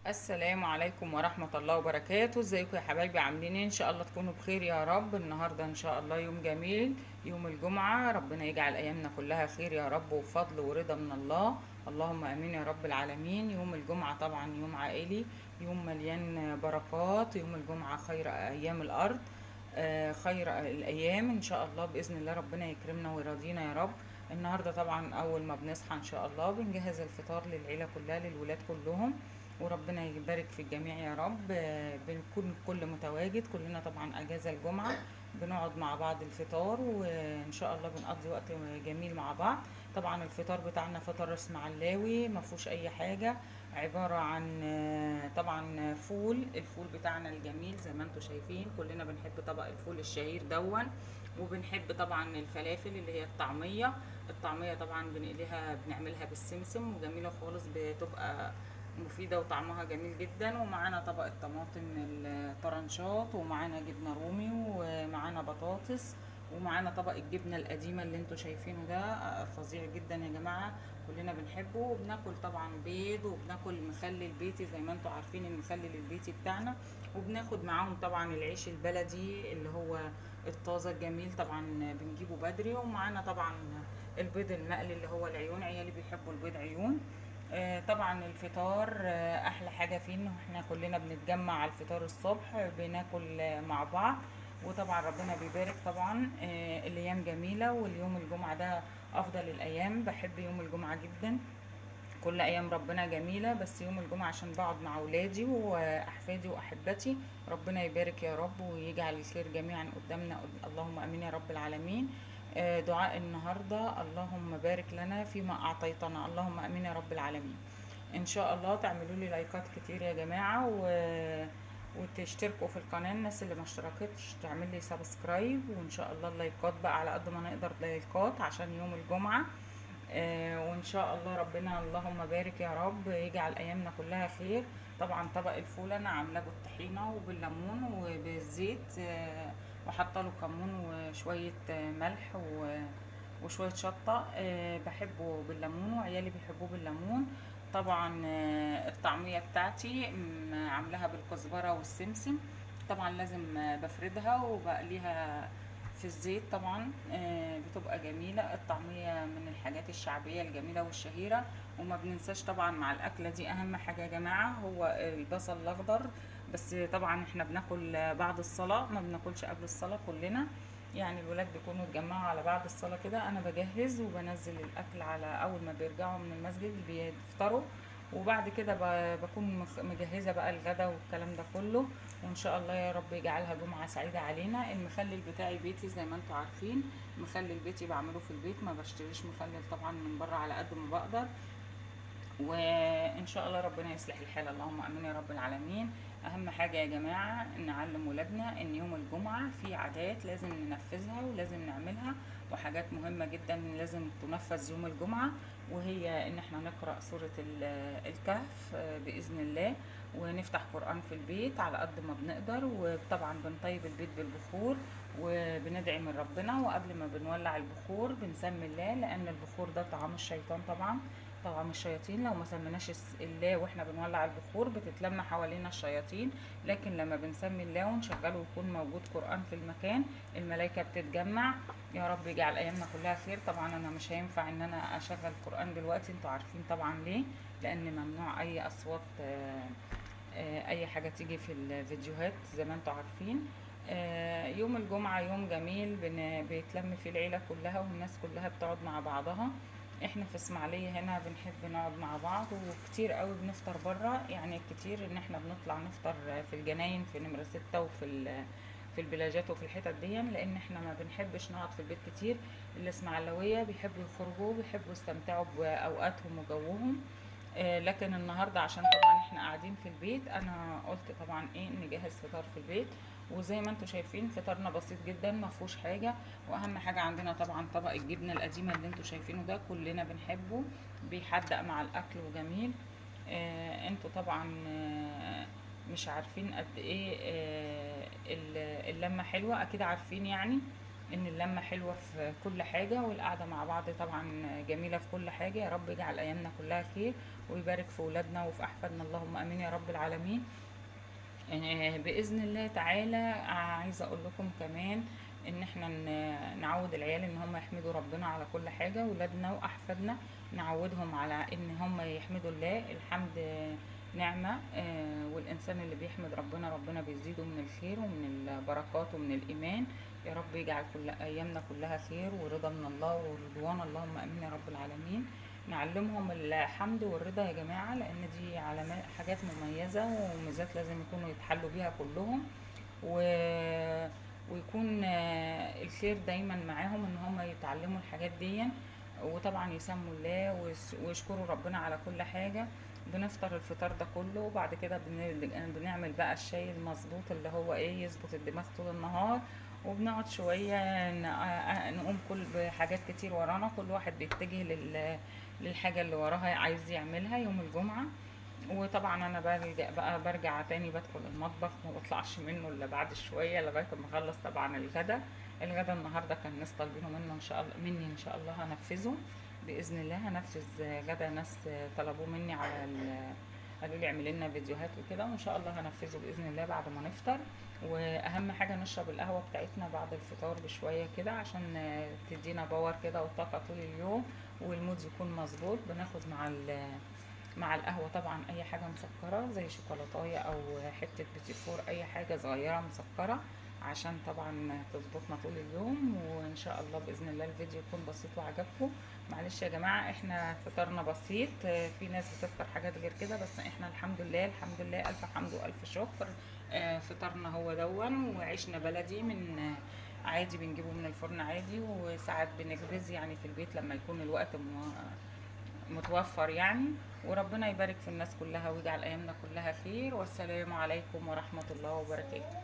السلام عليكم ورحمة الله وبركاته. ازيكم يا حبايبي؟ عاملين ايه؟ ان شاء الله تكونوا بخير يا رب. النهاردة ان شاء الله يوم جميل، يوم الجمعة. ربنا يجعل ايامنا كلها خير يا رب، وفضل ورضا من الله. اللهم امين يا رب العالمين. يوم الجمعة طبعا يوم عائلي، يوم مليان بركات. يوم الجمعة خير ايام الارض، خير الايام ان شاء الله. باذن الله ربنا يكرمنا ويرضينا يا رب. النهارده طبعا اول ما بنصحى ان شاء الله بنجهز الفطار للعيله كلها، للولاد كلهم، وربنا يبارك في الجميع يا رب. بنكون كل متواجد، كلنا طبعا اجازه الجمعه، بنقعد مع بعض الفطار، وان شاء الله بنقضي وقت جميل مع بعض. طبعا الفطار بتاعنا فطار اسماعيلاوي، ما فيهوش اي حاجه، عباره عن طبعا فول. الفول بتاعنا الجميل زي ما انتم شايفين، كلنا بنحب طبق الفول الشهير دون. وبنحب طبعا الفلافل اللي هي الطعميه. الطعميه طبعا بنعملها بالسمسم، وجميله خالص، بتبقى مفيدة وطعمها جميل جدا. ومعانا طبق الطماطم الطرنشات، ومعانا جبنة رومي، ومعانا بطاطس، ومعانا طبق الجبنة القديمة اللي انتوا شايفينه ده، فظيع جدا يا جماعة، كلنا بنحبه. وبناكل طبعا بيض، وبناكل مخلل بيتي زي ما انتوا عارفين المخلل البيتي بتاعنا. وبناخد معاهم طبعا العيش البلدي اللي هو الطازة الجميل، طبعا بنجيبه بدري. ومعانا طبعا البيض المقلي اللي هو العيون، عيالي بيحبوا البيض عيون. طبعا الفطار احلى حاجه فيه ان احنا كلنا بنتجمع على الفطار الصبح، بناكل مع بعض. وطبعا ربنا بيبارك طبعا. الايام جميله، واليوم الجمعه ده افضل الايام. بحب يوم الجمعه جدا. كل ايام ربنا جميله، بس يوم الجمعه عشان بقعد مع اولادي واحفادي واحبتي. ربنا يبارك يا رب، ويجعل الخير جميعا قدامنا، اللهم امين يا رب العالمين. دعاء النهارده: اللهم بارك لنا فيما اعطيتنا، اللهم امين يا رب العالمين. ان شاء الله تعملوا لي لايكات كتير يا جماعه، وتشتركوا في القناه. الناس اللي ما اشتركتش تعمل لي سبسكرايب، وان شاء الله اللايكات بقى على قد ما نقدر لايكات عشان يوم الجمعه. وان شاء الله ربنا اللهم بارك يا رب يجعل ايامنا كلها خير. طبعا طبق الفول انا عاملاه بالطحينه وبالليمون وبالزيت، وحاطه له كمون وشويه ملح وشويه شطه. بحبه بالليمون، وعيالي بيحبوه بالليمون. طبعا الطعميه بتاعتي عاملاها بالكزبره والسمسم. طبعا لازم بفردها وبقليها في الزيت طبعا. بتبقى جميلة الطعمية، من الحاجات الشعبية الجميلة والشهيرة. وما بننساش طبعا مع الأكلة دي أهم حاجة يا جماعة هو البصل الأخضر. بس طبعا احنا بناكل بعد الصلاة، ما بناكلش قبل الصلاة كلنا. يعني الولاد بيكونوا اتجمعوا على بعد الصلاة كده، أنا بجهز وبنزل الأكل على أول ما بيرجعوا من المسجد بيفطروا. وبعد كده بكون مجهزة بقى الغدا والكلام ده كله. وان شاء الله يا رب يجعلها جمعة سعيدة علينا. المخلل بتاعي بيتي زي ما انتوا عارفين، مخلل بيتي بعمله في البيت، ما بشتريش مخلل طبعا من بره على قد ما بقدر. وان شاء الله ربنا يصلح الحال، اللهم امين يا رب العالمين. اهم حاجه يا جماعه نعلم ولادنا ان يوم الجمعه في عادات لازم ننفذها ولازم نعملها، وحاجات مهمه جدا لازم تنفذ يوم الجمعه. وهي ان احنا نقرا سوره الكهف باذن الله، ونفتح قران في البيت على قد ما بنقدر. وطبعا بنطيب البيت بالبخور وبندعي من ربنا. وقبل ما بنولع البخور بنسمي الله، لان البخور ده طعام الشيطان طبعا، طبعا الشياطين. لو ما سميناش الله واحنا بنولع البخور بتتلم حوالينا الشياطين، لكن لما بنسمي الله ونشغله ويكون موجود قرآن في المكان الملائكة بتتجمع. يا رب يجعل ايامنا كلها خير. طبعا انا مش هينفع ان انا اشغل قرآن دلوقتي، انتوا عارفين طبعا ليه، لان ممنوع اي اصوات، اي حاجة تيجي في الفيديوهات زي ما انتوا عارفين. يوم الجمعة يوم جميل، بيتلم فيه العيلة كلها والناس كلها بتقعد مع بعضها. احنا في اسماعيلية هنا بنحب نقعد مع بعض، وكتير قوي بنفطر برا. يعني كتير ان احنا بنطلع نفطر في الجناين في نمرة 6 وفي في البلاجات وفي الحتت دي، لان احنا ما بنحبش نقعد في البيت كتير. الاسماعيلاوية بيحبوا يخرجوا، بيحبوا يستمتعوا باوقاتهم وجوهم. لكن النهارده عشان طبعا احنا قاعدين في البيت، انا قلت طبعا ايه نجهز فطار في البيت. وزي ما انتم شايفين فطارنا بسيط جدا، ما فيهوش حاجه. واهم حاجه عندنا طبعا طبق الجبنه القديمه اللي انتم شايفينه ده، كلنا بنحبه، بيحدق مع الاكل وجميل. انتوا طبعا مش عارفين قد ايه اللمه حلوه، اكيد عارفين يعني. ان اللمة حلوة في كل حاجة، والقعدة مع بعض طبعا جميلة في كل حاجة. يا رب يجعل ايامنا كلها خير، ويبارك في ولادنا وفي احفادنا، اللهم امين يا رب العالمين. باذن الله تعالى. عايزه اقول لكم كمان ان احنا نعود العيال ان هم يحمدوا ربنا على كل حاجه، ولادنا واحفادنا نعودهم على ان هم يحمدوا الله. الحمد نعمه، والانسان اللي بيحمد ربنا ربنا بيزيده من الخير ومن البركات ومن الايمان. يا رب يجعل كل ايامنا كلها خير ورضا من الله ورضوان، اللهم امين يا رب العالمين. نعلمهم الحمد والرضا يا جماعة، لأن دي علامات حاجات مميزة وميزات لازم يكونوا يتحلوا بيها كلهم. و... ويكون الخير دايما معاهم ان هم يتعلموا الحاجات دي، وطبعا يسموا الله ويشكروا ربنا على كل حاجة. بنفطر الفطار ده كله، وبعد كده بنعمل بقى الشاي المظبوط اللي هو ايه يظبط الدماغ طول النهار. وبنقعد شوية نقوم كل بحاجات كتير ورانا، كل واحد بيتجه للحاجة اللي وراها عايز يعملها يوم الجمعة. وطبعا انا برجع تاني بدخل المطبخ، ما بطلعش منه الا بعد شويه لغايه ما اخلص طبعا الغدا النهارده كان ناس طالبينه منه ان شاء الله مني، ان شاء الله هنفذه باذن الله. هنفذ غدا ناس طلبوه مني قالوا لي اعملي لنا فيديوهات وكده، وان شاء الله هنفذه باذن الله بعد ما نفطر. واهم حاجه نشرب القهوه بتاعتنا بعد الفطار بشويه كده عشان تدينا باور كده وطاقه طول اليوم، والمود يكون مظبوط. بناخد مع القهوة طبعا أي حاجة مسكرة زي شوكولاتاية أو حتة بيتي فور، أي حاجة صغيرة مسكرة عشان طبعا تظبطنا طول اليوم. وإن شاء الله بإذن الله الفيديو يكون بسيط وعجبكم. معلش يا جماعة احنا فطرنا بسيط، في ناس بتفطر حاجات غير كده، بس احنا الحمد لله الحمد لله ألف حمد وألف شكر. فطرنا هو دون، وعيشنا بلدي من عادي بنجيبه من الفرن عادي، وساعات بنخبز يعني في البيت لما يكون الوقت متوفر يعني. وربنا يبارك في الناس كلها ويجعل ايامنا كلها خير، والسلام عليكم ورحمة الله وبركاته.